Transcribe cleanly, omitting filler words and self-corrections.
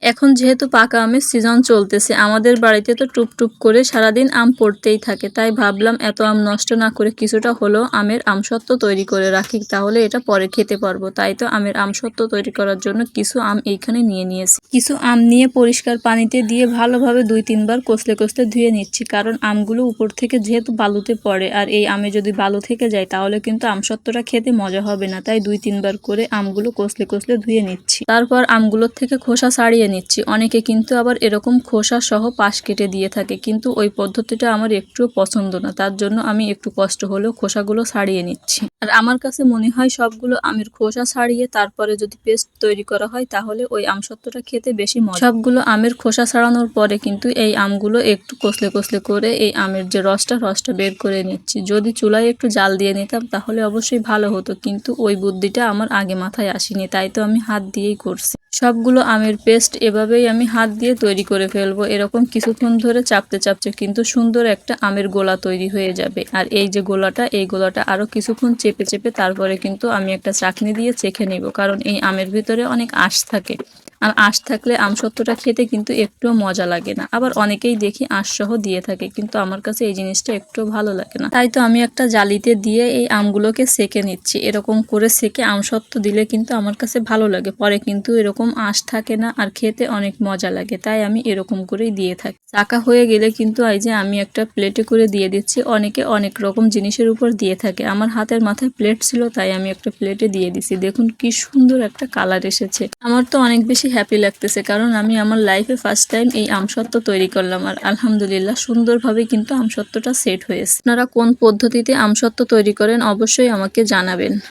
এখন যেহেতু পাকা আমের সিজন চলতেছে, আমাদের বাড়িতে তো টুপটুপ করে সারাদিন আম পড়তেই থাকে। তাই ভাবলাম এত আম নষ্ট না করে কিছুটা হলেও আমের আমসত্ত্ব তৈরি করে রাখি, তাহলে এটা পরে খেতে পারবো। তাই তো আমের আমসত্ত্ব তৈরি করার জন্য কিছু আম এইখানে নিয়ে নিয়েছি। কিছু আম নিয়ে পরিষ্কার পানিতে দিয়ে ভালোভাবে 2-3 বার কষলে কষলে ধুয়ে নিচ্ছি, কারণ আমগুলো উপর থেকে যেহেতু বালুতে পড়ে, আর এই আমে যদি বালু থেকে যায় তাহলে কিন্তু আমসত্ত্বটা খেতে মজা হবে না। তাই 2-3 বার করে আমগুলো কষলে কষলে ধুয়ে নিচ্ছি। তারপর আমগুলোর থেকে খোসা ছাড়িয়ে নিচ্ছি। অনেকে কিন্তু আবার এরকম খোসা সহ পাশ কেটে দিয়ে থাকে, কিন্তু ওই পদ্ধতিটা আমার একটুও পছন্দ না। তার জন্য আমি একটু কষ্ট হলেও খোসাগুলো ছাড়িয়ে নিচ্ছি। আর আমার কাছে মনে হয় সবগুলো আমের খোসা ছাড়িয়ে তারপরে যদি পেস্ট তৈরি করা হয় তাহলে ওই আমসত্ত্বটা খেতে বেশি মজা। সবগুলো আমের খোসা ছাড়ানোর পরে কিন্তু এই আমগুলো একটু কষলে কষলে করে এই আমের যে রসটা বের করে নিচ্ছি। যদি চুলায় একটু জাল দিয়ে নিতাম তাহলে অবশ্যই ভালো হতো, কিন্তু ওই বুদ্ধিটা আমার আগে মাথায় আসেনি। তাই তো আমি হাত দিয়েই করছি। সবগুলো আমের পেস্ট এভাবেই আমি হাত দিয়ে তৈরি করে ফেলবো। এরকম কিছুক্ষণ ধরে চাপতে চাপতে কিন্তু সুন্দর একটা আমের গোলা তৈরি হয়ে যাবে। আর এই যে গোলাটা, এই গোলাটা আরো কিছুক্ষণ চেপে চেপে তারপরে কিন্তু আমি একটা চাকনি দিয়ে চেখে নিব, কারণ এই আমের ভিতরে অনেক আঁশ থাকে। আর আঁশ থাকলে আমসত্ত্বটা খেতে কিন্তু একটুও মজা লাগে না। আবার অনেকেই দেখি আঁশ সহ দিয়ে থাকে, কিন্তু আমার কাছে এই জিনিসটা একটুও ভালো লাগে না। তাই তো আমি একটা জালিতে দিয়ে এই আমগুলোকে সেকে নিচ্ছি। এরকম করে সেকে আমসত্ত্ব দিলে কিন্তু আমার কাছে ভালো লাগে, পরে কিন্তু এরকম আঁশ থাকে না আর খেতে অনেক মজা লাগে। তাই আমি এরকম করেই দিয়ে থাকি। চাকা হয়ে গেলে কিন্তু এই যে আমি একটা প্লেটে করে দিয়ে দিচ্ছি। অনেকে অনেক রকম জিনিসের উপর দিয়ে থাকে, আমার হাতের মাথায় প্লেট ছিল তাই আমি একটা প্লেটে দিয়ে দিছি। দেখুন কি সুন্দর একটা কালার এসেছে। আমার তো অনেক বেশি হ্যাপি লাগতেছে, কারণ আমি আমার লাইফে ফার্স্ট টাইম এই আমসত্ত্ব তৈরি করলাম। আর আলহামদুলিল্লাহ সুন্দরভাবে কিন্তু আমসত্ত্বটা সেট হয়েছে। আপনারা কোন পদ্ধতিতে আমসত্ত্ব তৈরি করেন অবশ্যই আমাকে জানাবেন।